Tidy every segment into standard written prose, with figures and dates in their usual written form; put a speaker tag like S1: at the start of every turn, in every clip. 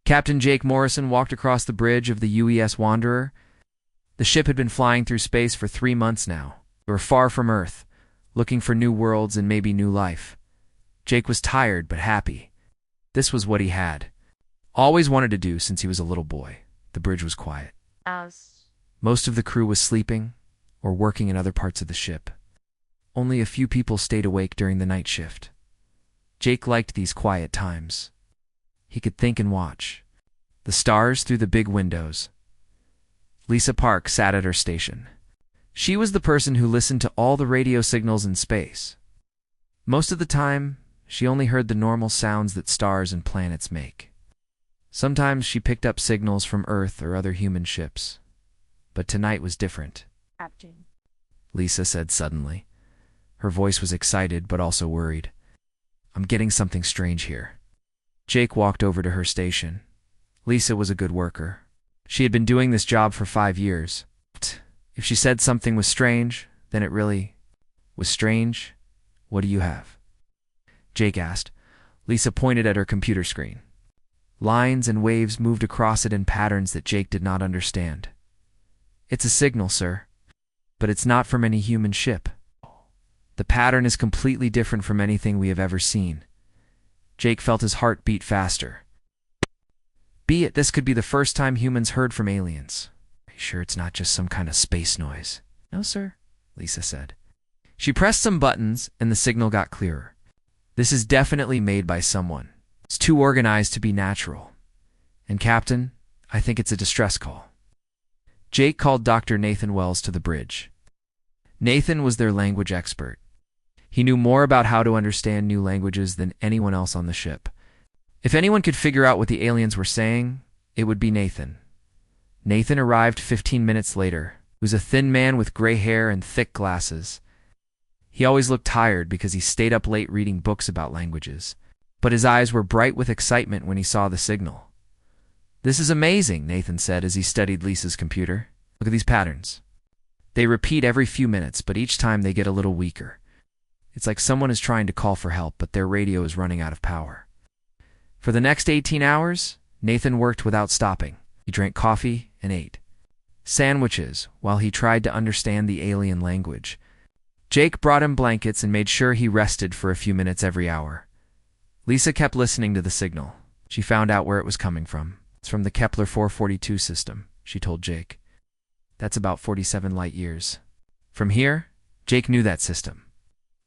S1: Captain Jake Morrison walked across the bridge of the UES Wanderer. The ship had been flying through space for 3 months now. They were far from Earth, looking for new worlds and maybe new life. Jake was tired but happy. This was what he had always wanted to do since he was a little boy. The bridge was quiet. Most of the crew was sleeping or working in other parts of the ship. Only a few people stayed awake during the night shift. Jake liked these quiet times. He could think and watch the stars through the big windows. Lisa Park sat at her station. She was the person who listened to all the radio signals in space. Most of the time, she only heard the normal sounds that stars and planets make. Sometimes she picked up signals from Earth or other human ships. But tonight was different.
S2: Captain.
S1: Lisa said suddenly. Her voice was excited but also worried. I'm getting something strange here. Jake walked over to her station. Lisa was a good worker. She had been doing this job for 5 years. If she said something was strange, then it really was strange. What do you have? Jake asked. Lisa pointed at her computer screen. Lines and waves moved across it in patterns that Jake did not understand. It's a signal, sir. But it's not from any human ship. The pattern is completely different from anything we have ever seen. Jake felt his heart beat faster. This could be the first time humans heard from aliens. Are you sure it's not just some kind of space noise? No, sir, Lisa said. She pressed some buttons and the signal got clearer. This is definitely made by someone. It's too organized to be natural. And Captain, I think it's a distress call. Jake called Dr. Nathan Wells to the bridge. Nathan was their language expert. He knew more about how to understand new languages than anyone else on the ship. If anyone could figure out what the aliens were saying, it would be Nathan. Nathan arrived 15 minutes later. He was a thin man with gray hair and thick glasses. He always looked tired because he stayed up late reading books about languages. But his eyes were bright with excitement when he saw the signal. This is amazing, Nathan said as he studied Lisa's computer. Look at these patterns. They repeat every few minutes, but each time they get a little weaker. It's like someone is trying to call for help, but their radio is running out of power. For the next 18 hours, Nathan worked without stopping. He drank coffee and ate sandwiches while he tried to understand the alien language. Jake brought him blankets and made sure he rested for a few minutes every hour. Lisa kept listening to the signal. She found out where it was coming from. It's from the Kepler 442 system, she told Jake. That's about 47 light years. From here, Jake knew that system.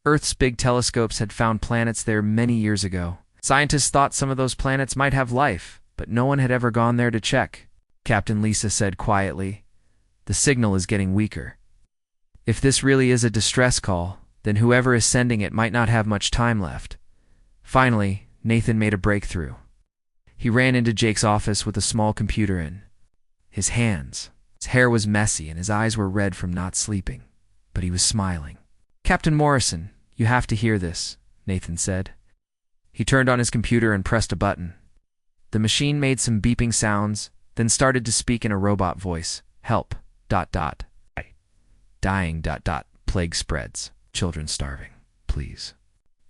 S1: Earth's big telescopes had found planets there many years ago. Scientists thought some of those planets might have life, but no one had ever gone there to check. Captain Lisa said quietly, the signal is getting weaker. If this really is a distress call, then whoever is sending it might not have much time left. Finally, Nathan made a breakthrough. He ran into Jake's office with a small computer in his hands. His hair was messy and his eyes were red from not sleeping, but he was smiling. Captain Morrison, you have to hear this, Nathan said. He turned on his computer and pressed a button. The machine made some beeping sounds, then started to speak in a robot voice. Help, ... Dying, ... Plague spreads. Children starving. Please.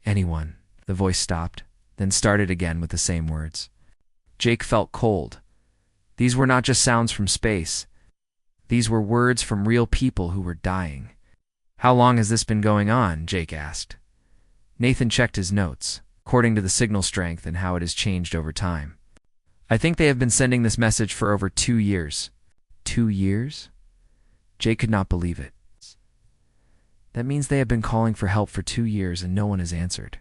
S1: Anyone. The voice stopped, then started again with the same words. Jake felt cold. These were not just sounds from space. These were words from real people who were dying. How long has this been going on? Jake asked. Nathan checked his notes, according to the signal strength and how it has changed over time. I think they have been sending this message for over 2 years. 2 years? Jake could not believe it. That means they have been calling for help for 2 years and no one has answered.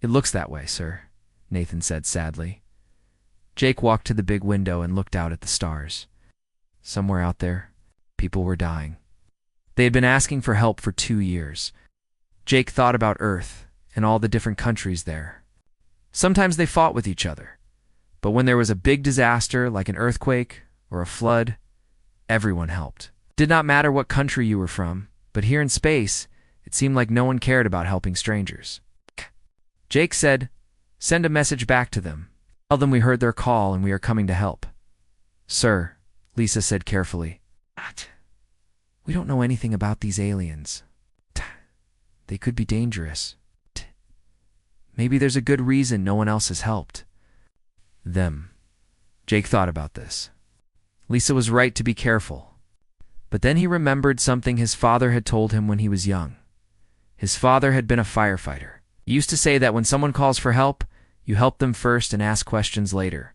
S1: It looks that way, sir, Nathan said sadly. Jake walked to the big window and looked out at the stars. Somewhere out there, people were dying. They had been asking for help for 2 years. Jake thought about Earth and all the different countries there. Sometimes they fought with each other. But when there was a big disaster like an earthquake or a flood, everyone helped. It did not matter what country you were from, but here in space, it seemed like no one cared about helping strangers. Jake said, send a message back to them. Tell them we heard their call and we are coming to help. Sir, Lisa said carefully. We don't know anything about these aliens. They could be dangerous. Maybe there's a good reason no one else has helped. Them. Jake thought about this. Lisa was right to be careful. But then he remembered something his father had told him when he was young. His father had been a firefighter. He used to say that when someone calls for help, you help them first and ask questions later.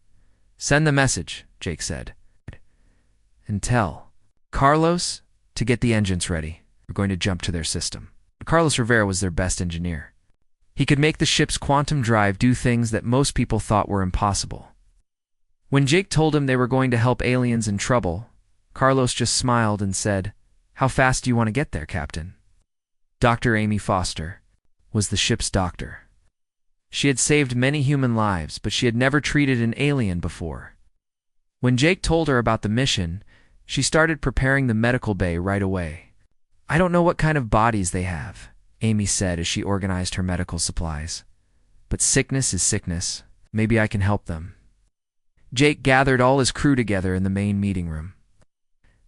S1: Send the message, Jake said. And tell Carlos to get the engines ready. We're going to jump to their system. Carlos Rivera was their best engineer. He could make the ship's quantum drive do things that most people thought were impossible. When Jake told him they were going to help aliens in trouble, Carlos just smiled and said, "How fast do you want to get there, Captain?" Dr. Amy Foster was the ship's doctor. She had saved many human lives, but she had never treated an alien before. When Jake told her about the mission, she started preparing the medical bay right away. "I don't know what kind of bodies they have," Amy said as she organized her medical supplies. "But sickness is sickness. Maybe I can help them." Jake gathered all his crew together in the main meeting room.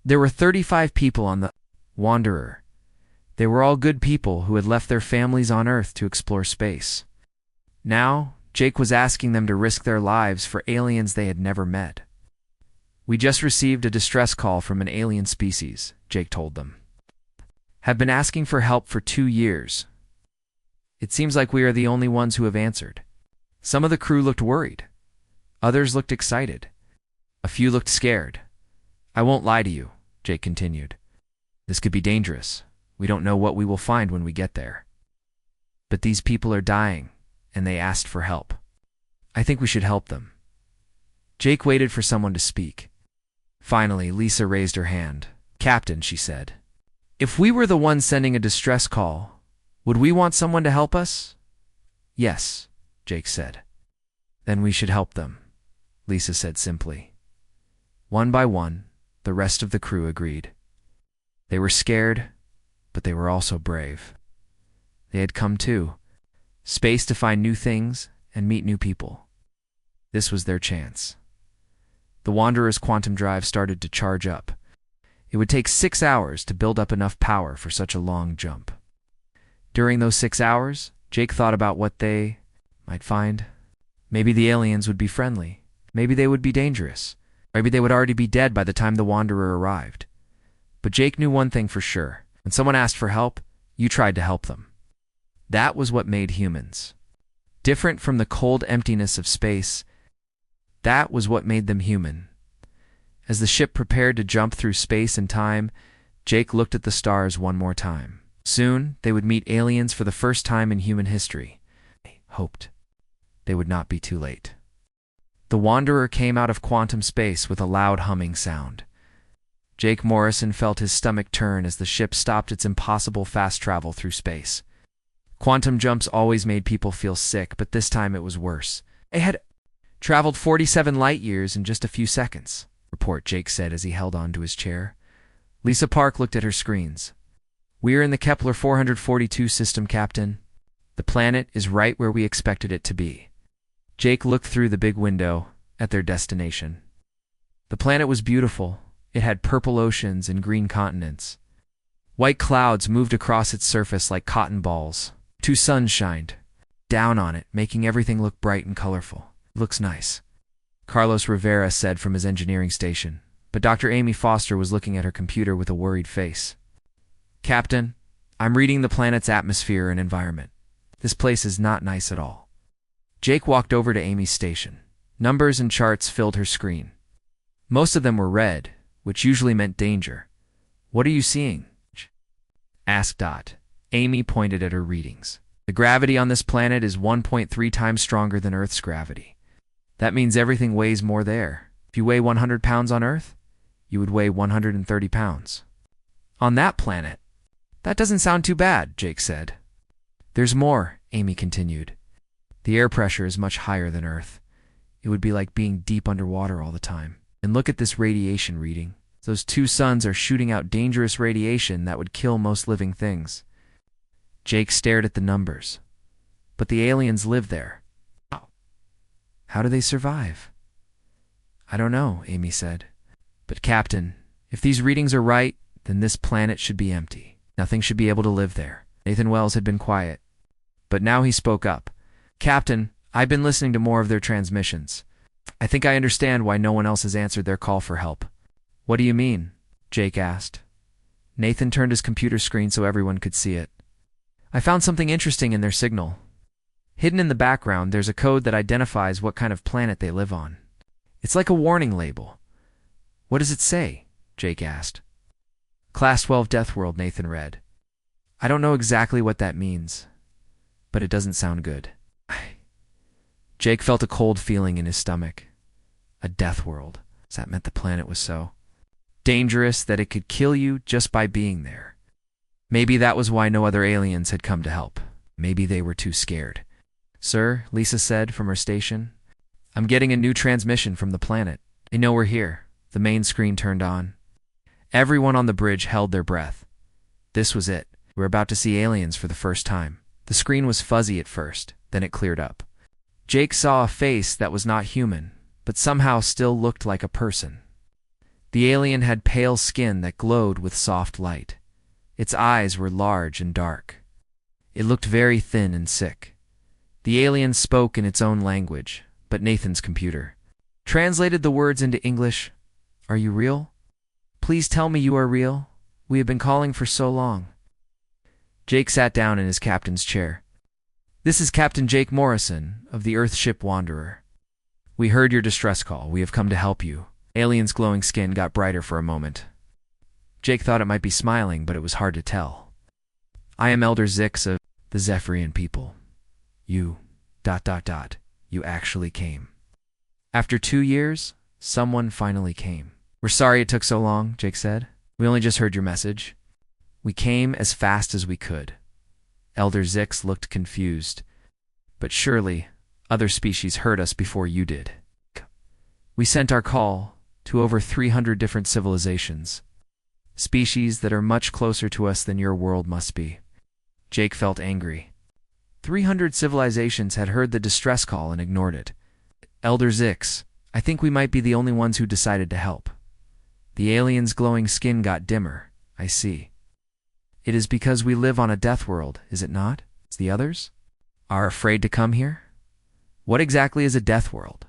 S1: There were 35 people on the Wanderer. They were all good people who had left their families on Earth to explore space. Now, Jake was asking them to risk their lives for aliens they had never met. "We just received a distress call from an alien species," Jake told them. "Have been asking for help for 2 years. It seems like we are the only ones who have answered." Some of the crew looked worried. Others looked excited. A few looked scared. "I won't lie to you," Jake continued. "This could be dangerous. We don't know what we will find when we get there. But these people are dying, and they asked for help. I think we should help them." Jake waited for someone to speak. Finally, Lisa raised her hand. "Captain," she said, "if we were the ones sending a distress call, would we want someone to help us?" "Yes," Jake said. "Then we should help them," Lisa said simply. One by one, the rest of the crew agreed. They were scared, but they were also brave. They had come to space to find new things and meet new people. This was their chance. The Wanderer's quantum drive started to charge up. It would take 6 hours to build up enough power for such a long jump. During those 6 hours, Jake thought about what they might find. Maybe the aliens would be friendly. Maybe they would be dangerous. Maybe they would already be dead by the time the Wanderer arrived. But Jake knew one thing for sure. When someone asked for help, you tried to help them. That was what made humans. Different from the cold emptiness of space, that was what made them human. As the ship prepared to jump through space and time, Jake looked at the stars one more time. Soon, they would meet aliens for the first time in human history. They hoped they would not be too late. The Wanderer came out of quantum space with a loud humming sound. Jake Morrison felt his stomach turn as the ship stopped its impossible fast travel through space. Quantum jumps always made people feel sick, but this time it was worse. They had traveled 47 light years in just a few seconds, report Jake said as he held on to his chair. Lisa Park looked at her screens. "We're in the Kepler 442 system, Captain. The planet is right where we expected it to be." Jake looked through the big window at their destination. The planet was beautiful. It had purple oceans and green continents. White clouds moved across its surface like cotton balls. 2 suns shined down on it, making everything look bright and colorful. "Looks nice," Carlos Rivera said from his engineering station, but Dr. Amy Foster was looking at her computer with a worried face. "Captain, I'm reading the planet's atmosphere and environment. This place is not nice at all." Jake walked over to Amy's station. Numbers and charts filled her screen. Most of them were red, which usually meant danger. "What are you seeing?" asked Dot. Amy pointed at her readings. "The gravity on this planet is 1.3 times stronger than Earth's gravity. That means everything weighs more there. If you weigh 100 pounds on Earth, you would weigh 130 pounds. On that planet." "That doesn't sound too bad," Jake said. "There's more," Amy continued. "The air pressure is much higher than Earth. It would be like being deep underwater all the time. And look at this radiation reading. Those 2 suns are shooting out dangerous radiation that would kill most living things." Jake stared at the numbers. "But the aliens live there. How do they survive?" "I don't know," Amy said. "But Captain, if these readings are right, then this planet should be empty. Nothing should be able to live there." Nathan Wells had been quiet, but now he spoke up. "Captain, I've been listening to more of their transmissions. I think I understand why no one else has answered their call for help. What do you mean? Jake asked. Nathan turned his computer screen so everyone could see it. I found something interesting in their signal. Hidden in the background, there's a code that identifies what kind of planet they live on. It's like a warning label. What does it say? Jake asked. Class 12 Deathworld, Nathan read. I don't know exactly what that means, but it doesn't sound good. Jake felt a cold feeling in his stomach. A death world. That meant the planet was so dangerous that it could kill you just by being there. Maybe that was why no other aliens had come to help. Maybe they were too scared. Sir, Lisa said from her station. I'm getting a new transmission from the planet. They know we're here. The main screen turned on. Everyone on the bridge held their breath. This was it. We were about to see aliens for the first time. The screen was fuzzy at first, then it cleared up. Jake saw a face that was not human, but somehow still looked like a person. The alien had pale skin that glowed with soft light. Its eyes were large and dark. It looked very thin and sick. The alien spoke in its own language, but Nathan's computer translated the words into English. Are you real? Please tell me you are real. We have been calling for so long. Jake sat down in his captain's chair. This is Captain Jake Morrison of the Earthship Wanderer. We heard your distress call. We have come to help you. Alien's glowing skin got brighter for a moment. Jake thought it might be smiling, but it was hard to tell. I am Elder Zix of the Zephrian people. You, ... You actually came. After 2 years, someone finally came. We're sorry it took so long, Jake said. We only just heard your message. We came as fast as we could. Elder Zix looked confused. But surely, other species heard us before you did. We sent our call to over 300 different civilizations. Species that are much closer to us than your world must be. Jake felt angry. 300 civilizations had heard the distress call and ignored it. Elder Zix, I think we might be the only ones who decided to help. The alien's glowing skin got dimmer. I see. It is because we live on a death world, is it not? The others are afraid to come here? What exactly is a death world?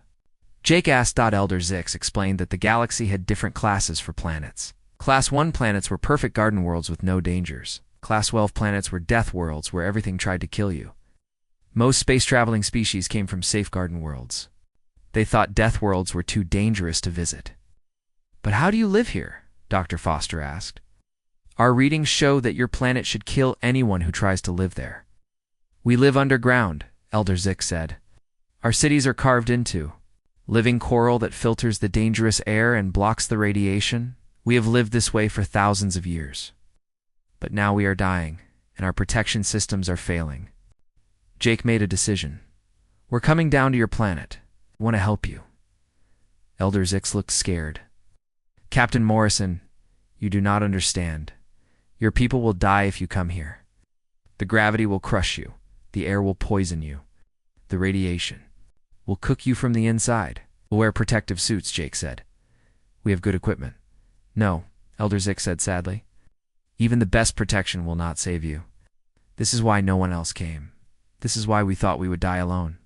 S1: Jake asked. Elder Zix explained that the galaxy had different classes for planets. Class 1 planets were perfect garden worlds with no dangers. Class 12 planets were death worlds where everything tried to kill you. Most space-traveling species came from safe garden worlds. They thought death worlds were too dangerous to visit. But how do you live here? Dr. Foster asked. Our readings show that your planet should kill anyone who tries to live there. We live underground, Elder Zix said. Our cities are carved into living coral that filters the dangerous air and blocks the radiation. We have lived this way for thousands of years. But now we are dying, and our protection systems are failing. Jake made a decision. We're coming down to your planet. I want to help you. Elder Zix looked scared. Captain Morrison, you do not understand. Your people will die if you come here. The gravity will crush you. The air will poison you. The radiation will cook you from the inside. We'll wear protective suits, Jake said. We have good equipment. No, Elder Zix said sadly. Even the best protection will not save you. This is why no one else came. This is why we thought we would die alone.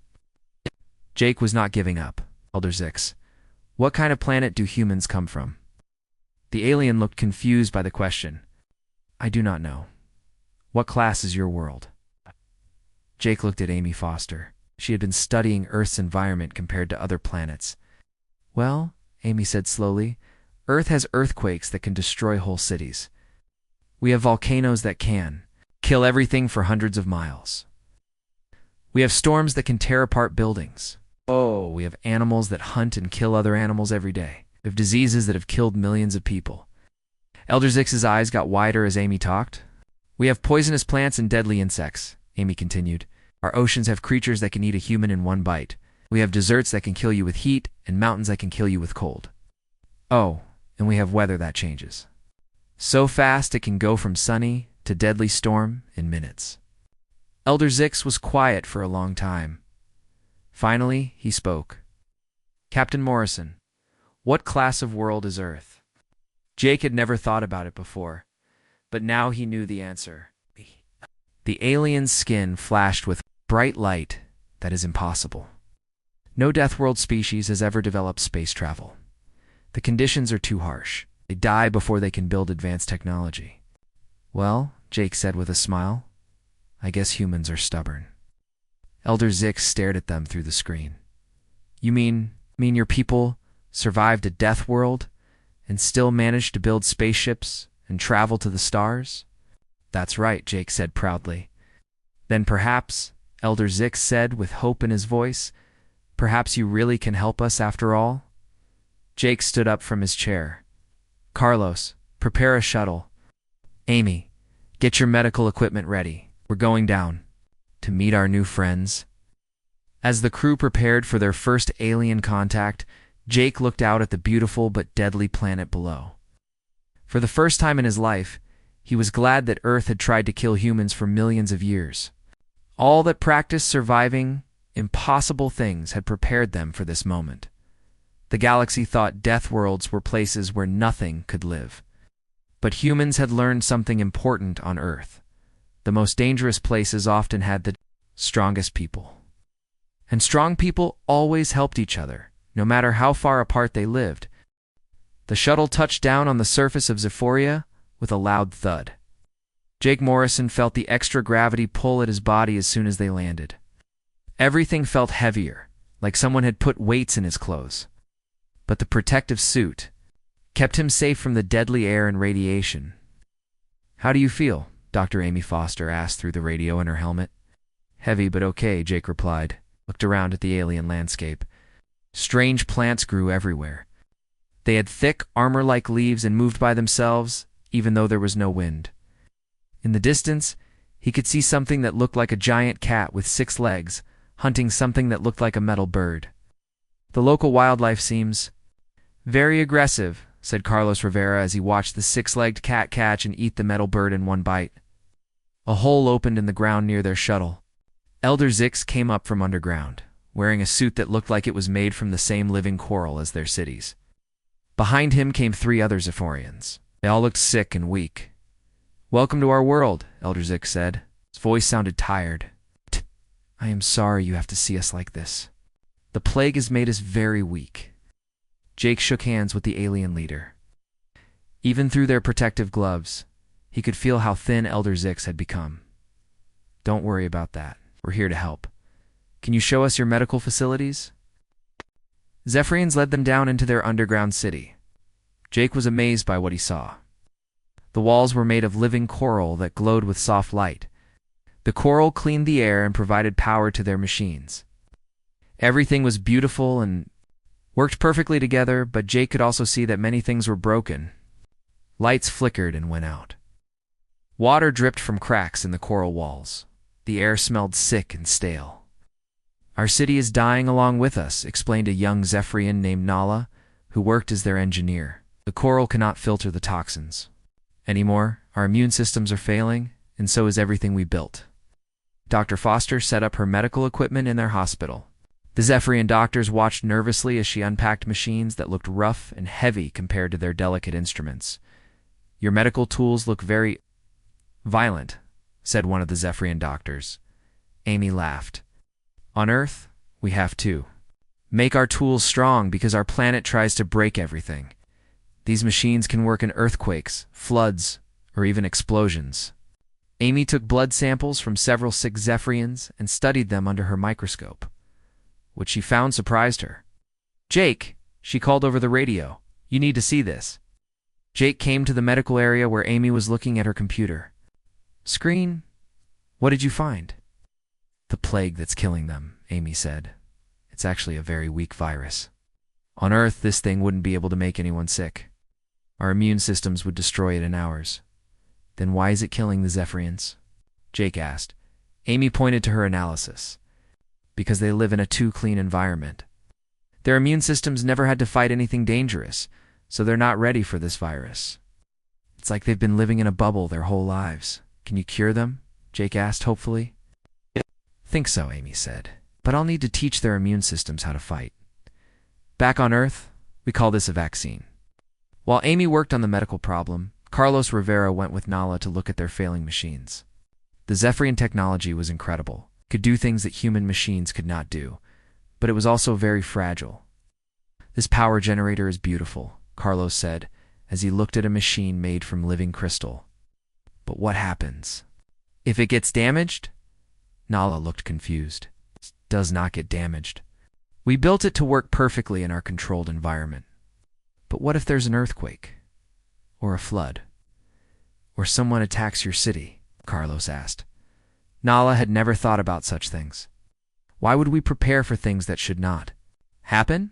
S1: Jake was not giving up. Elder Zix, what kind of planet do humans come from? The alien looked confused by the question. I do not know. What class is your world? Jake looked at Amy Foster. She had been studying Earth's environment compared to other planets. Well, Amy said slowly, Earth has earthquakes that can destroy whole cities. We have volcanoes that can kill everything for hundreds of miles. We have storms that can tear apart buildings. Oh, we have animals that hunt and kill other animals every day. We have diseases that have killed millions of people. Elder Zix's eyes got wider as Amy talked. We have poisonous plants and deadly insects, Amy continued. Our oceans have creatures that can eat a human in one bite. We have deserts that can kill you with heat and mountains that can kill you with cold. Oh, and we have weather that changes. So fast it can go from sunny to deadly storm in minutes. Elder Zix was quiet for a long time. Finally, he spoke. Captain Morrison, what class of world is Earth? Jake had never thought about it before, but now he knew the answer. The alien's skin flashed with bright light that is impossible. No Deathworld species has ever developed space travel. The conditions are too harsh. They die before they can build advanced technology. Well, Jake said with a smile, I guess humans are stubborn. Elder Zix stared at them through the screen. You mean your people survived a death world and still managed to build spaceships and travel to the stars? That's right, Jake said proudly. Then perhaps, Elder Zix said with hope in his voice, perhaps you really can help us after all? Jake stood up from his chair. Carlos, prepare a shuttle. Amy, get your medical equipment ready. We're going down to meet our new friends. As the crew prepared for their first alien contact, Jake looked out at the beautiful but deadly planet below. For the first time in his life, he was glad that Earth had tried to kill humans for millions of years. All that practiced surviving impossible things had prepared them for this moment. The galaxy thought death worlds were places where nothing could live. But humans had learned something important on Earth. The most dangerous places often had the strongest people. And strong people always helped each other, no matter how far apart they lived. The shuttle touched down on the surface of Zephyria with a loud thud. Jake Morrison felt the extra gravity pull at his body as soon as they landed. Everything felt heavier, like someone had put weights in his clothes. But the protective suit kept him safe from the deadly air and radiation. How do you feel? Dr. Amy Foster asked through the radio in her helmet. Heavy but okay, Jake replied, looked around at the alien landscape. Strange plants grew everywhere. They had thick, armor-like leaves and moved by themselves, even though there was no wind. In the distance, he could see something that looked like a giant cat with 6 legs, hunting something that looked like a metal bird. The local wildlife seems very aggressive, said Carlos Rivera as he watched the 6-legged cat catch and eat the metal bird in one bite. A hole opened in the ground near their shuttle. Elder Zix came up from underground, wearing a suit that looked like it was made from the same living coral as their cities. Behind him came 3 other Zephrians. They all looked sick and weak. Welcome to our world, Elder Zix said. His voice sounded tired. I am sorry you have to see us like this. The plague has made us very weak. Jake shook hands with the alien leader. Even through their protective gloves, he could feel how thin Elder Zix had become. Don't worry about that. We're here to help. Can you show us your medical facilities? Zephrians led them down into their underground city. Jake was amazed by what he saw. The walls were made of living coral that glowed with soft light. The coral cleaned the air and provided power to their machines. Everything was beautiful and worked perfectly together, but Jake could also see that many things were broken. Lights flickered and went out. Water dripped from cracks in the coral walls. The air smelled sick and stale. Our city is dying along with us, explained a young Zephrian named Nala, who worked as their engineer. The coral cannot filter the toxins anymore. Our immune systems are failing, and so is everything we built. Dr. Foster set up her medical equipment in their hospital. The Zephrian doctors watched nervously as she unpacked machines that looked rough and heavy compared to their delicate instruments. Your medical tools look very violent, said one of the Zephrian doctors. Amy laughed. On Earth, we have to make our tools strong because our planet tries to break everything. These machines can work in earthquakes, floods, or even explosions. Amy took blood samples from several sick Zephrians and studied them under her microscope. What she found surprised her. Jake, she called over the radio, you need to see this. Jake came to the medical area where Amy was looking at her computer. Screen, what did you find? The plague that's killing them, Amy said. It's actually a very weak virus. On Earth, this thing wouldn't be able to make anyone sick. Our immune systems would destroy it in hours. Then why is it killing the Zephrians? Jake asked. Amy pointed to her analysis. Because they live in a too clean environment. Their immune systems never had to fight anything dangerous, so they're not ready for this virus. It's like they've been living in a bubble their whole lives. Can you cure them? Jake asked hopefully. Think so, Amy said. But I'll need to teach their immune systems how to fight. Back on Earth, we call this a vaccine. While Amy worked on the medical problem, Carlos Rivera went with Nala to look at their failing machines. The Zephrian technology was incredible. Could do things that human machines could not do. but it was also very fragile. "This power generator is beautiful," Carlos said, as he looked at a machine made from living crystal. "But what happens if it gets damaged?" Nala looked confused. "It does not get damaged. We built it to work perfectly in our controlled environment." "But what if there's an earthquake? Or a flood? Or someone attacks your city?" Carlos asked. Nala had never thought about such things. "Why would we prepare for things that should not happen?"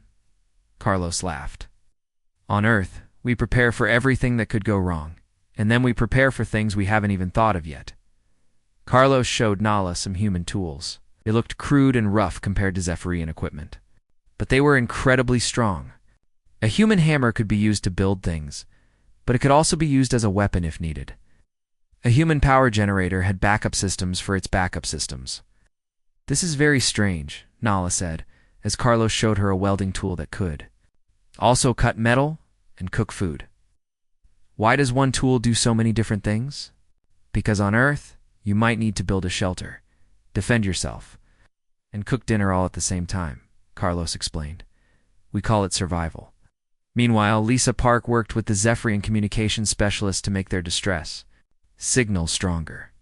S1: Carlos laughed. "On Earth, we prepare for everything that could go wrong, and then we prepare for things we haven't even thought of yet." Carlos showed Nala some human tools. They looked crude and rough compared to Zephrian equipment, but they were incredibly strong. A human hammer could be used to build things, but it could also be used as a weapon if needed. A human power generator had backup systems for its backup systems. "This is very strange," Nala said, as Carlos showed her a welding tool that could also cut metal and cook food. "Why does one tool do so many different things?" "Because on Earth, you might need to build a shelter, defend yourself, and cook dinner all at the same time," Carlos explained. "We call it survival." Meanwhile, Lisa Park worked with the Zephrian communications specialist to make their distress signal stronger.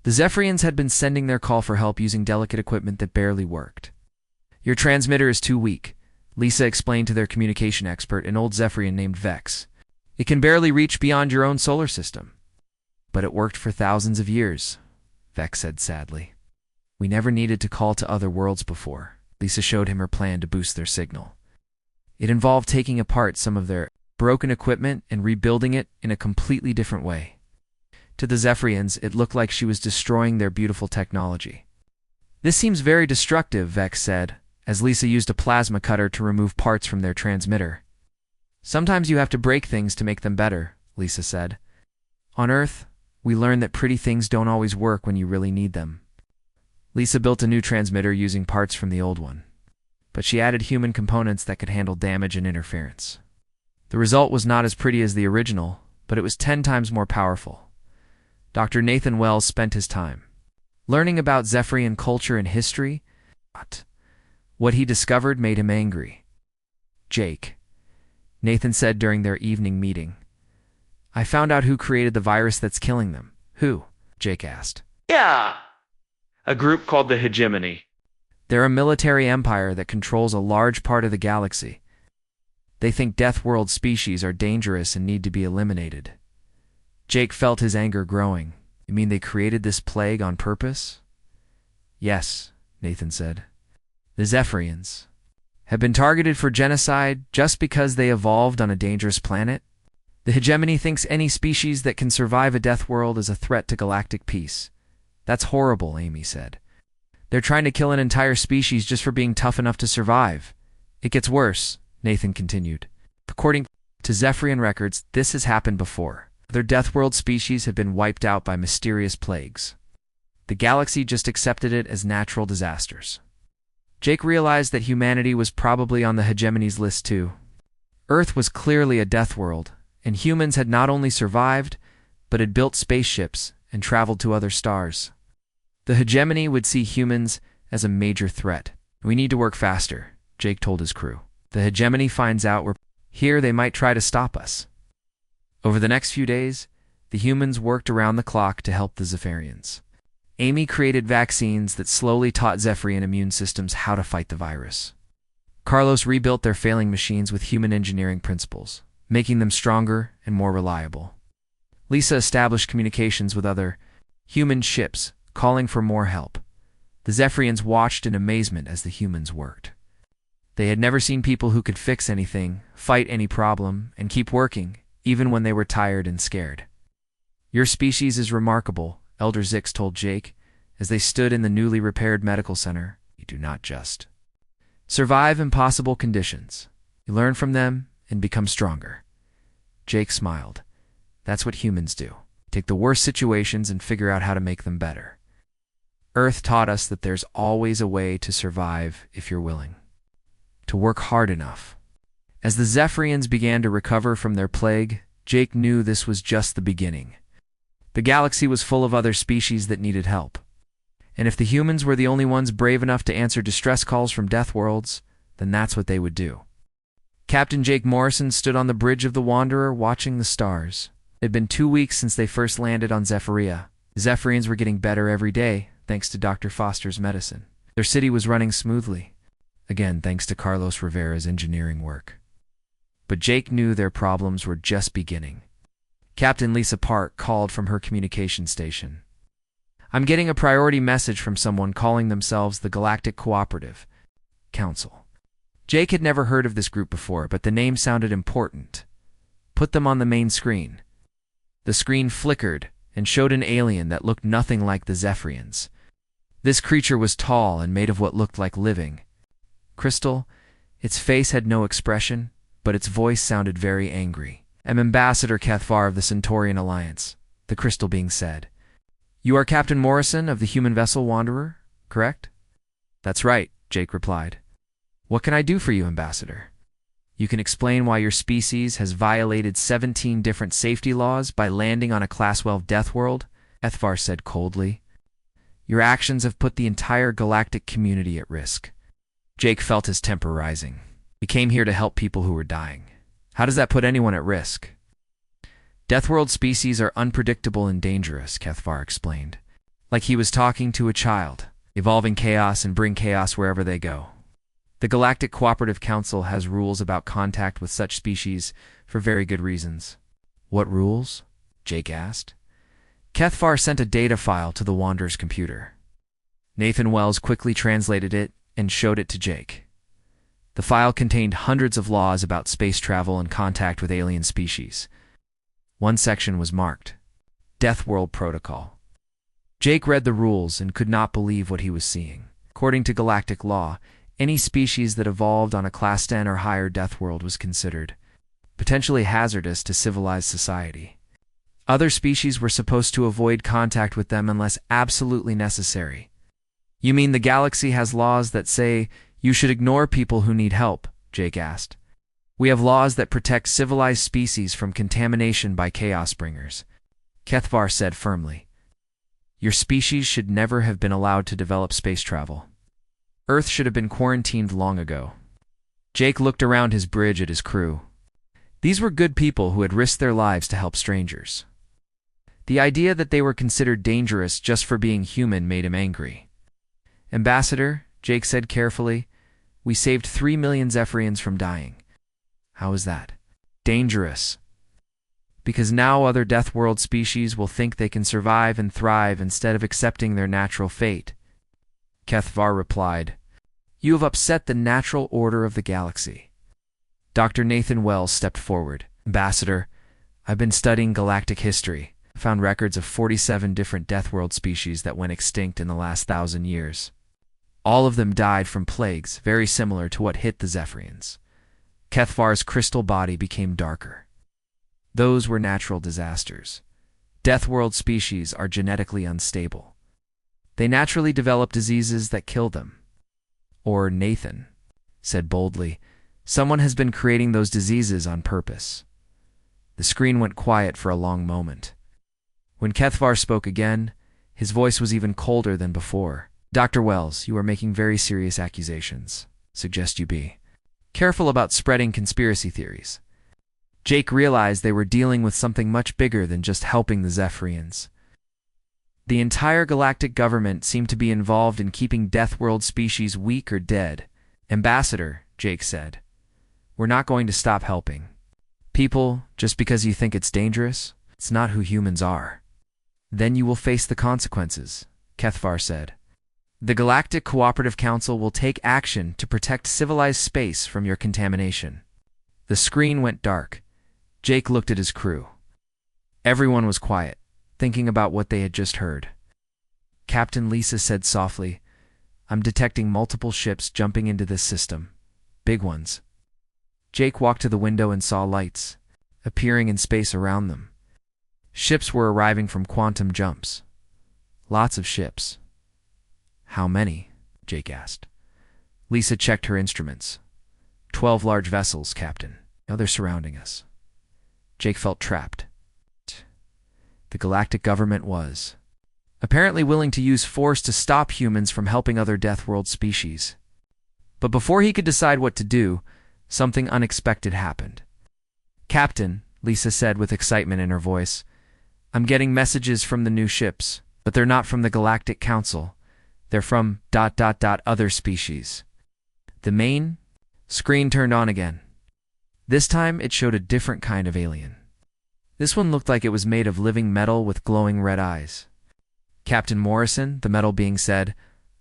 S1: The Zephrians had been sending their call for help using delicate equipment that barely worked. "Your transmitter is too weak," Lisa explained to their communication expert, an old Zephrian named Vex. "It can barely reach beyond your own solar system." "But it worked for thousands of years," Vex said sadly. "We never needed to call to other worlds before." Lisa showed him her plan to boost their signal. It involved taking apart some of their broken equipment and rebuilding it in a completely different way. To the Zephrians, it looked like she was destroying their beautiful technology. "This seems very destructive," Vex said, as Lisa used a plasma cutter to remove parts from their transmitter. "Sometimes you have to break things to make them better," Lisa said. "On Earth, we learn that pretty things don't always work when you really need them." Lisa built a new transmitter using parts from the old one, but she added human components that could handle damage and interference. The result was not as pretty as the original, but it was 10 times more powerful. Dr. Nathan Wells spent his time learning about Zephrian culture and history. What he discovered made him angry. "Jake," Nathan said during their evening meeting, "I found out who created the virus that's killing them." "Who?" Jake asked.
S2: "Yeah, a group called the Hegemony.
S1: "They're a military empire that controls a large part of the galaxy. They think Deathworld species are dangerous and need to be eliminated." Jake felt his anger growing. "You mean they created this plague on purpose?" "Yes," Nathan said. "The Zephrians have been targeted for genocide just because they evolved on a dangerous planet. The Hegemony thinks any species that can survive a death world is a threat to galactic peace." "That's horrible," Amy said. "They're trying to kill an entire species just for being tough enough to survive." "It gets worse," Nathan continued. "According to Zephrian records, this has happened before. Other Deathworld species have been wiped out by mysterious plagues. The galaxy just accepted it as natural disasters." Jake realized that humanity was probably on the Hegemony's list too. Earth was clearly a death world, and humans had not only survived, but had built spaceships and traveled to other stars. The Hegemony would see humans as a major threat. "We need to work faster," Jake told his crew. "The Hegemony finds out we're here, they might try to stop us." Over the next few days, the humans worked around the clock to help the Zephrians. Amy created vaccines that slowly taught Zephrian immune systems how to fight the virus. Carlos rebuilt their failing machines with human engineering principles, making them stronger and more reliable. Lisa established communications with other human ships, calling for more help. The Zephrians watched in amazement as the humans worked. They had never seen people who could fix anything, fight any problem, and keep working, even when they were tired and scared. "Your species is remarkable," Elder Zix told Jake, as they stood in the newly repaired medical center. "You do not just survive impossible conditions. You learn from them and become stronger." Jake smiled. "That's what humans do. Take the worst situations and figure out how to make them better. Earth taught us that there's always a way to survive if you're willing to work hard enough." As the Zephrians began to recover from their plague, Jake knew this was just the beginning. The galaxy was full of other species that needed help, And if the humans were the only ones brave enough to answer distress calls from Deathworlds, then that's what they would do. Captain Jake Morrison stood on the bridge of the Wanderer watching the stars. It had been 2 weeks since they first landed on Zephyria. The Zephrians were getting better every day, thanks to Dr. Foster's medicine. Their city was running smoothly. Again, thanks to Carlos Rivera's engineering work. But Jake knew their problems were just beginning. Captain Lisa Park called from her communication station. "I'm getting a priority message from someone calling themselves the Galactic Cooperative Council." Jake had never heard of this group before, but the name sounded important. "Put them on the main screen." The screen flickered and showed an alien that looked nothing like the Zephrians. This creature was tall and made of what looked like living crystal. Its face had no expression, but its voice sounded very angry. "I'm Ambassador Cathvar of the Centaurian Alliance," the crystal being said. "You are Captain Morrison of the human vessel Wanderer, correct?" "That's right," Jake replied. "What can I do for you, Ambassador?" "You can explain why your species has violated 17 different safety laws by landing on a Class 12 death world," Cathvar said coldly. "Your actions have put the entire galactic community at risk." Jake felt his temper rising. "We came here to help people who were dying. How does that put anyone at risk?" "Deathworld species are unpredictable and dangerous," Cathvar explained. Like he was talking to a child, evolving chaos and bring chaos wherever they go. "The Galactic Cooperative Council has rules about contact with such species for very good reasons." "What rules?" Jake asked. Cathvar sent a data file to the Wanderer's computer. Nathan Wells quickly translated it and showed it to Jake. The file contained hundreds of laws about space travel and contact with alien species. One section was marked Death World Protocol. Jake read the rules and could not believe what he was seeing. According to galactic law, any species that evolved on a Class 10 or higher death world was considered potentially hazardous to civilized society. Other species were supposed to avoid contact with them unless absolutely necessary. "You mean the galaxy has laws that say you should ignore people who need help?" Jake asked. "We have laws that protect civilized species from contamination by chaos bringers," Cathvar said firmly. "Your species should never have been allowed to develop space travel. Earth should have been quarantined long ago." Jake looked around his bridge at his crew. These were good people who had risked their lives to help strangers. The idea that they were considered dangerous just for being human made him angry. "Ambassador," Jake said carefully, "we saved 3 million Zephrians from dying." "How is that?" "Dangerous. Because now other Death World species will think they can survive and thrive instead of accepting their natural fate." Cathvar replied, "You have upset the natural order of the galaxy." Dr. Nathan Wells stepped forward. "Ambassador, I've been studying galactic history. I found records of 47 different Death World species that went extinct in the last 1,000 years. All of them died from plagues very similar to what hit the Zephrians." Cathvar's crystal body became darker. "Those were natural disasters. Death World species are genetically unstable. They naturally develop diseases that kill them." "Or Nathan said boldly, "someone has been creating those diseases on purpose." The screen went quiet for a long moment. When Cathvar spoke again, his voice was even colder than before. "Dr. Wells, you are making very serious accusations. Suggest you be careful about spreading conspiracy theories." Jake realized they were dealing with something much bigger than just helping the Zephrians. The entire galactic government seemed to be involved in keeping Death World species weak or dead. "Ambassador," Jake said, "we're not going to stop helping people just because you think it's dangerous. It's not who humans are." "Then you will face the consequences," Cathvar said. "The Galactic Cooperative Council will take action to protect civilized space from your contamination." The screen went dark. Jake looked at his crew. Everyone was quiet, thinking about what they had just heard. Captain Lisa said softly, "I'm detecting multiple ships jumping into this system. Big ones." Jake walked to the window and saw lights appearing in space around them. Ships were arriving from quantum jumps. Lots of ships. "How many?" Jake asked. Lisa checked her instruments. 12 large vessels, Captain. Now they're surrounding us." Jake felt trapped. The galactic government was apparently willing to use force to stop humans from helping other Deathworld species. But before he could decide what to do, something unexpected happened. "Captain," Lisa said with excitement in her voice, "I'm getting messages from the new ships, but they're not from the Galactic Council. They're from ... other species." The main screen turned on again. This time it showed a different kind of alien. This one looked like it was made of living metal with glowing red eyes. "Captain Morrison," the metal being said,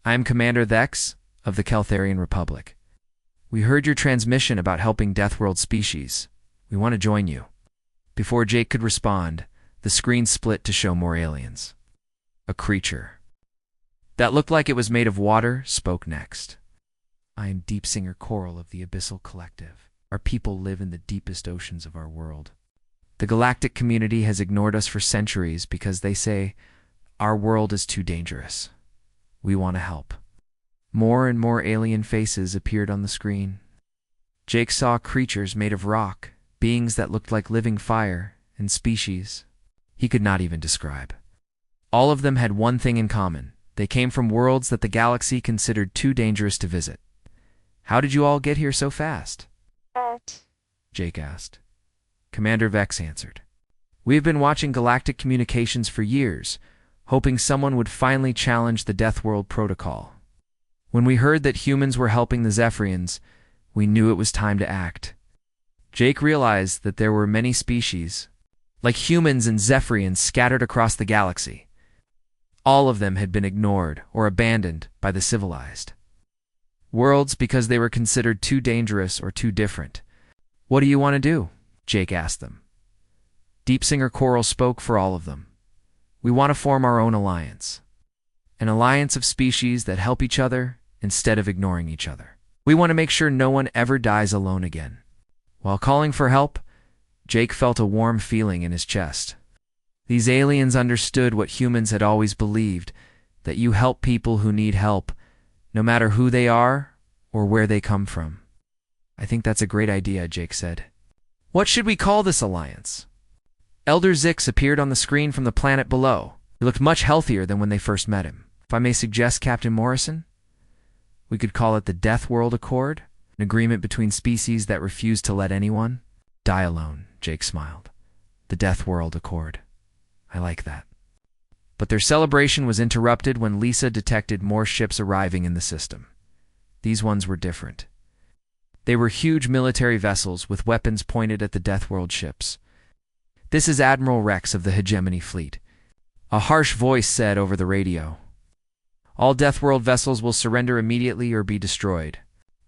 S1: "I am Commander Thex of the Keltharian Republic. We heard your transmission about helping Deathworld species. We want to join you." Before Jake could respond, the screen split to show more aliens. A creature that looked like it was made of water spoke next. "I am Deep Singer Coral of the Abyssal Collective. Our people live in the deepest oceans of our world. The galactic community has ignored us for centuries because they say our world is too dangerous. We want to help." More and more alien faces appeared on the screen. Jake saw creatures made of rock, beings that looked like living fire, and species he could not even describe. All of them had one thing in common. They came from worlds that the galaxy considered too dangerous to visit. "How did you all get here so fast?" Jake asked. Commander Vex answered. "We have been watching galactic communications for years, hoping someone would finally challenge the Deathworld Protocol. When we heard that humans were helping the Zephrians, we knew it was time to act." Jake realized that there were many species, like humans and Zephrians, scattered across the galaxy. All of them had been ignored or abandoned by the civilized worlds because they were considered too dangerous or too different. "What do you want to do?" Jake asked them. Deep Singer Coral spoke for all of them. "We want to form our own alliance. An alliance of species that help each other instead of ignoring each other. We want to make sure no one ever dies alone again." While calling for help, Jake felt a warm feeling in his chest. These aliens understood what humans had always believed, that you help people who need help, no matter who they are or where they come from. "I think that's a great idea," Jake said. "What should we call this alliance?" Elder Zix appeared on the screen from the planet below. He looked much healthier than when they first met him. "If I may suggest, Captain Morrison, we could call it the Deathworld Accord, an agreement between species that refuse to let anyone die alone." Jake smiled. "The Deathworld Accord. I like that." But their celebration was interrupted when Lisa detected more ships arriving in the system. These ones were different. They were huge military vessels with weapons pointed at the Deathworld ships. "This is Admiral Rex of the Hegemony Fleet," a harsh voice said over the radio. "All Deathworld vessels will surrender immediately or be destroyed.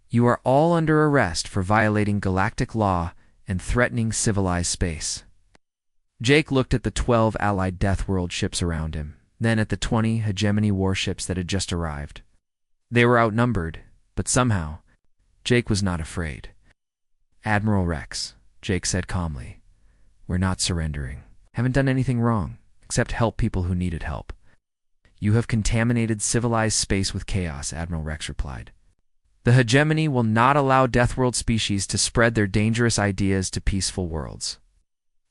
S1: You are all under arrest for violating galactic law and threatening civilized space." Jake looked at the 12 allied Deathworld ships around him, then at the 20 Hegemony warships that had just arrived. They were outnumbered, but somehow, Jake was not afraid. "Admiral Rex," Jake said calmly, "we're not surrendering. Haven't done anything wrong, except help people who needed help." "You have contaminated civilized space with chaos," Admiral Rex replied. "The Hegemony will not allow Deathworld species to spread their dangerous ideas to peaceful worlds."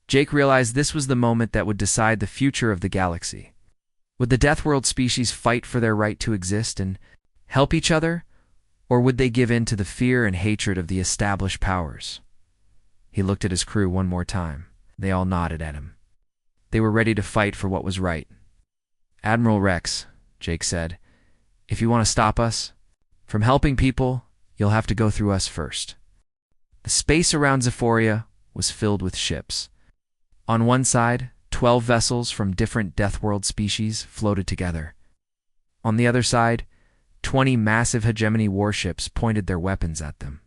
S1: Jake realized this was the moment that would decide the future of the galaxy. Would the Deathworld species fight for their right to exist and help each other, or would they give in to the fear and hatred of the established powers? He looked at his crew one more time. They all nodded at him. They were ready to fight for what was right. "Admiral Rex," Jake said, "if you want to stop us from helping people, you'll have to go through us first." The space around Zephoria was filled with ships. On one side, 12 vessels from different Deathworld species floated together. On the other side, 20 massive Hegemony warships pointed their weapons at them.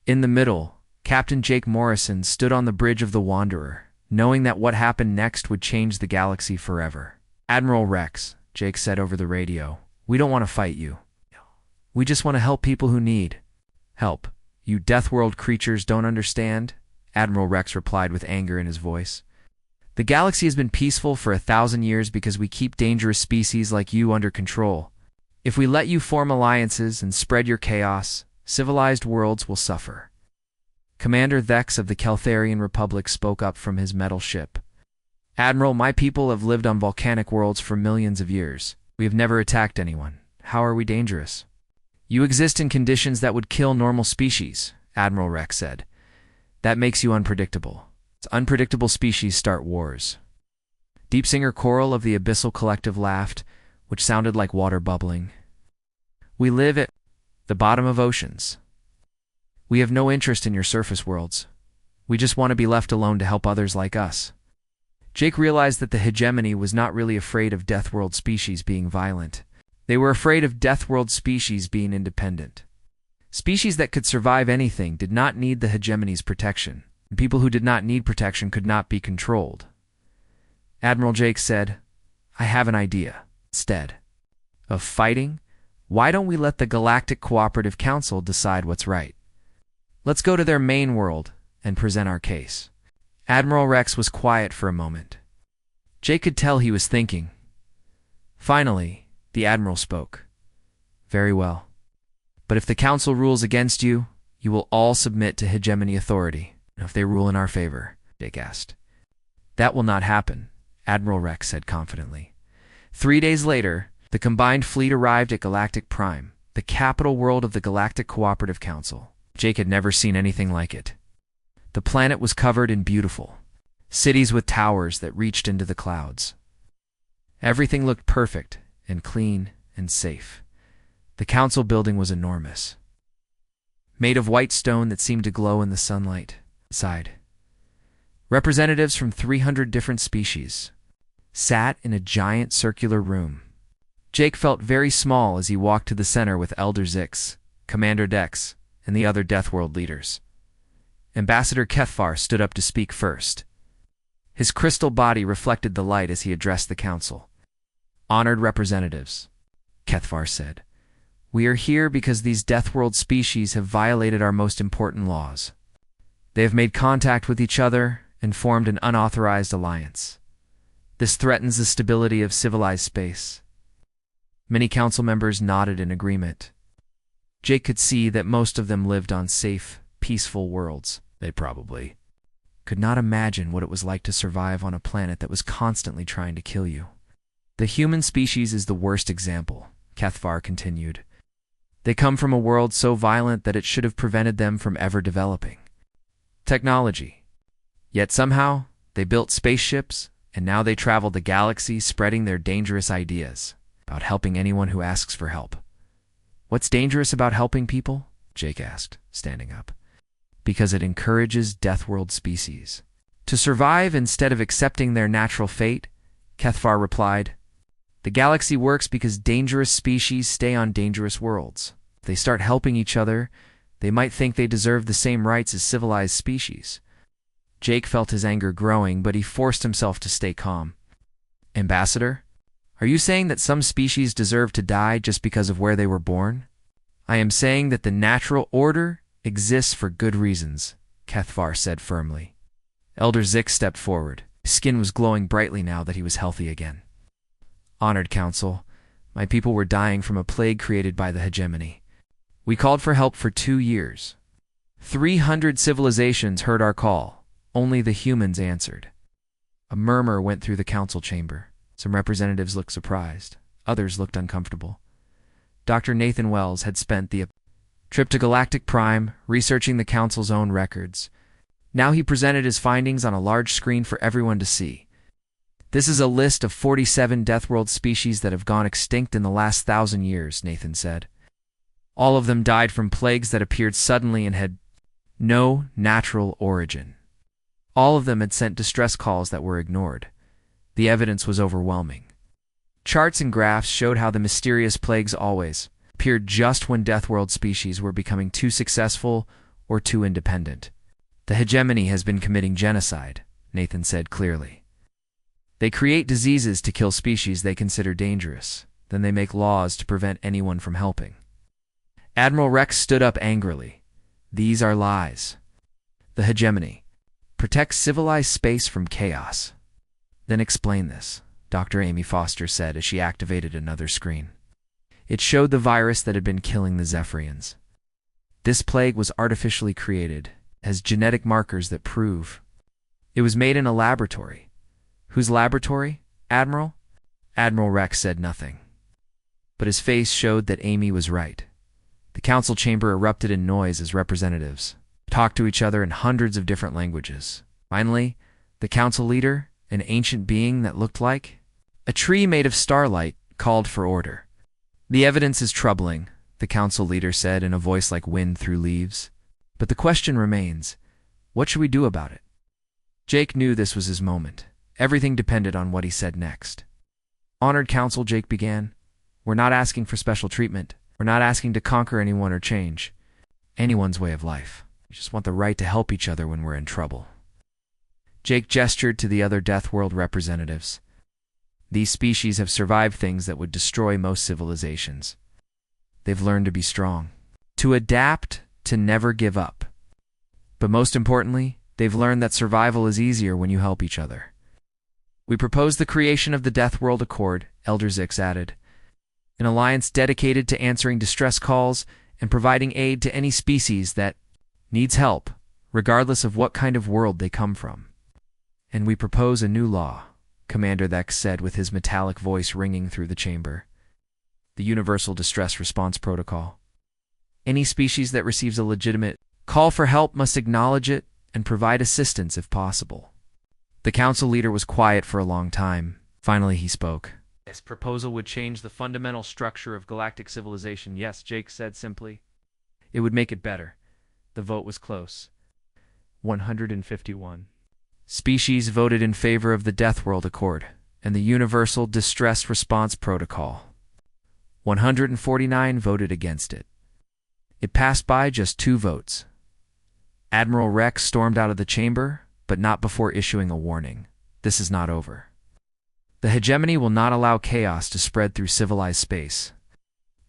S1: In the middle, Captain Jake Morrison stood on the bridge of the Wanderer, knowing that what happened next would change the galaxy forever. "Admiral Rex," Jake said over the radio, "we don't want to fight you. We just want to help people who need help. You Deathworld creatures don't understand," Admiral Rex replied with anger in his voice. "The galaxy has been peaceful for 1,000 years because we keep dangerous species like you under control. If we let you form alliances and spread your chaos, civilized worlds will suffer." Commander Thex of the Keltharian Republic spoke up from his metal ship. Admiral, my people have lived on volcanic worlds for millions of years. We have never attacked anyone. How are we dangerous? You exist in conditions that would kill normal species, Admiral Rex said. That makes you unpredictable. Unpredictable species start wars. Deep Singer Coral of the Abyssal Collective laughed, which sounded like water bubbling. We live at the bottom of oceans. We have no interest in your surface worlds. We just want to be left alone to help others like us. Jake realized that the hegemony was not really afraid of Deathworld species being violent. They were afraid of Deathworld species being independent. Species that could survive anything did not need the hegemony's protection, and people who did not need protection could not be controlled. Admiral Jake said, I have an idea. Instead of fighting, why don't we let the Galactic Cooperative Council decide what's right? Let's go to their main world and present our case. Admiral Rex was quiet for a moment. Jake could tell he was thinking. Finally, the Admiral spoke. Very well. But if the Council rules against you, you will all submit to hegemony authority. If they rule in our favor, Jake asked. That will not happen, Admiral Rex said confidently. 3 days later, the combined fleet arrived at Galactic Prime, the capital world of the Galactic Cooperative Council. Jake had never seen anything like it. The planet was covered in beautiful cities with towers that reached into the clouds. Everything looked perfect and clean and safe. The council building was enormous, made of white stone that seemed to glow in the sunlight. Inside, representatives from 300 different species sat in a giant circular room. Jake felt very small as he walked to the center with Elder Zix, Commander Dex, and the other Deathworld leaders. Ambassador Kethfar stood up to speak first. His crystal body reflected the light as he addressed the council. Honored representatives, Kethfar said, we are here because these Deathworld species have violated our most important laws. They have made contact with each other and formed an unauthorized alliance. This threatens the stability of civilized space. Many council members nodded in agreement. Jake could see that most of them lived on safe, peaceful worlds. They probably could not imagine what it was like to survive on a planet that was constantly trying to kill you. The human species is the worst example, Kethfar continued. They come from a world so violent that it should have prevented them from ever developing technology. Yet somehow, they built spaceships, and now they travel the galaxy spreading their dangerous ideas about helping anyone who asks for help. What's dangerous about helping people? Jake asked, standing up. Because it encourages Deathworld species to survive instead of accepting their natural fate, Kethfar replied. The galaxy works because dangerous species stay on dangerous worlds. If they start helping each other, they might think they deserve the same rights as civilized species. Jake felt his anger growing, but he forced himself to stay calm. Ambassador, are you saying that some species deserve to die just because of where they were born? I am saying that the natural order exists for good reasons, Kethfar said firmly. Elder Zix stepped forward. His skin was glowing brightly now that he was healthy again. Honored Council, my people were dying from a plague created by the hegemony. We called for help for 2 years. 300 civilizations heard our call. Only the humans answered. A murmur went through the council chamber. Some representatives looked surprised. Others looked uncomfortable. Dr. Nathan Wells had spent the trip to Galactic Prime, researching the Council's own records. Now he presented his findings on a large screen for everyone to see. This is a list of 47 Deathworld species that have gone extinct in the last 1,000 years, Nathan said. All of them died from plagues that appeared suddenly and had no natural origin. All of them had sent distress calls that were ignored. The evidence was overwhelming. Charts and graphs showed how the mysterious plagues always appeared just when Deathworld species were becoming too successful or too independent. The hegemony has been committing genocide, Nathan said clearly. They create diseases to kill species they consider dangerous. Then they make laws to prevent anyone from helping. Admiral Rex stood up angrily. These are lies. The hegemony protects civilized space from chaos. Then explain this, Dr. Amy Foster said as she activated another screen. It showed the virus that had been killing the Zephrians. This plague was artificially created, has genetic markers that prove it was made in a laboratory. Whose laboratory, Admiral? Admiral Rex said nothing. But his face showed that Amy was right. The council chamber erupted in noise as representatives talked to each other in hundreds of different languages. Finally, the council leader, an ancient being that looked like a tree made of starlight, called for order. The evidence is troubling, the council leader said in a voice like wind through leaves. But the question remains, what should we do about it? Jake knew this was his moment. Everything depended on what he said next. Honored council, Jake began. We're not asking for special treatment. We're not asking to conquer anyone or change anyone's way of life. We just want the right to help each other when we're in trouble. Jake gestured to the other Deathworld representatives. These species have survived things that would destroy most civilizations. They've learned to be strong, to adapt, to never give up. But most importantly, they've learned that survival is easier when you help each other. We propose the creation of the Deathworld Accord, Elder Zix added, an alliance dedicated to answering distress calls and providing aid to any species that needs help, regardless of what kind of world they come from. And we propose a new law, Commander Thex said with his metallic voice ringing through the chamber. The Universal Distress Response Protocol. Any species that receives a legitimate call for help must acknowledge it and provide assistance if possible. The council leader was quiet for a long time. Finally, he spoke. This proposal would change the fundamental structure of galactic civilization. Yes, Jake said simply. It would make it better. The vote was close. 151 species voted in favor of the Deathworld Accord and the Universal Distress Response Protocol. 149 voted against it. It passed by just 2 votes. Admiral Rex stormed out of the chamber, but not before issuing a warning. This is not over. The hegemony will not allow chaos to spread through civilized space.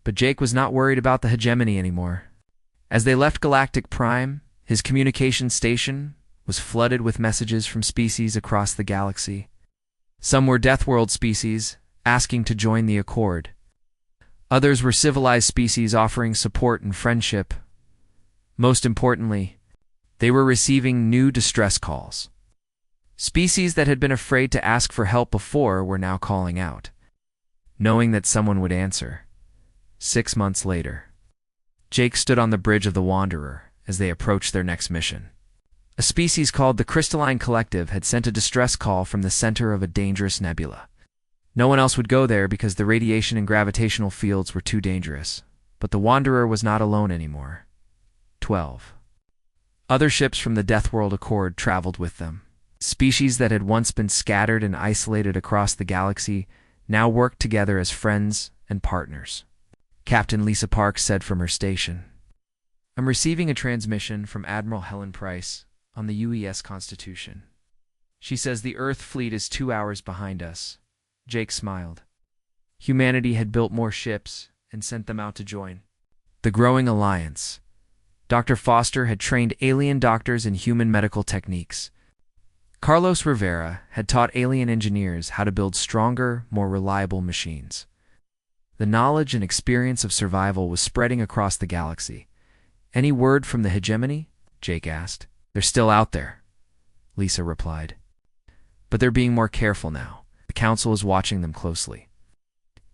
S1: But Jake was not worried about the hegemony anymore. As they left Galactic Prime, his communication station was flooded with messages from species across the galaxy. Some were Deathworld species, asking to join the Accord. Others were civilized species offering support and friendship. Most importantly, they were receiving new distress calls. Species that had been afraid to ask for help before were now calling out, knowing that someone would answer. 6 months later, Jake stood on the bridge of the Wanderer as they approached their next mission. A species called the Crystalline Collective had sent a distress call from the center of a dangerous nebula. No one else would go there because the radiation and gravitational fields were too dangerous. But the Wanderer was not alone anymore. 12 other ships from the Deathworld Accord traveled with them. Species that had once been scattered and isolated across the galaxy now worked together as friends and partners. Captain Lisa Parks said from her station, I'm receiving a transmission from Admiral Helen Price on the UES Constitution. She says the Earth fleet is 2 hours behind us. Jake smiled. Humanity had built more ships and sent them out to join the growing alliance. Dr. Foster had trained alien doctors in human medical techniques. Carlos Rivera had taught alien engineers how to build stronger, more reliable machines. The knowledge and experience of survival was spreading across the galaxy. Any word from the hegemony? Jake asked. They're still out there, Lisa replied. But they're being more careful now. The council is watching them closely.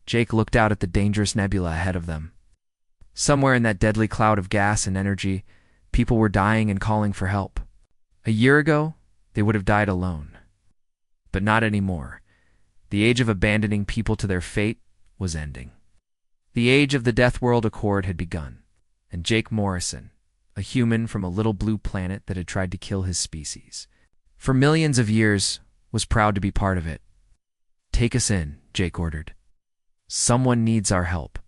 S1: Jake looked out at the dangerous nebula ahead of them. Somewhere in that deadly cloud of gas and energy, people were dying and calling for help. A year ago, they would have died alone. But not anymore. The age of abandoning people to their fate was ending. The age of the Deathworld Accord had begun, and Jake Morrison, a human from a little blue planet that had tried to kill his species, for millions of years, was proud to be part of it. Take us in, Jake ordered. Someone needs our help.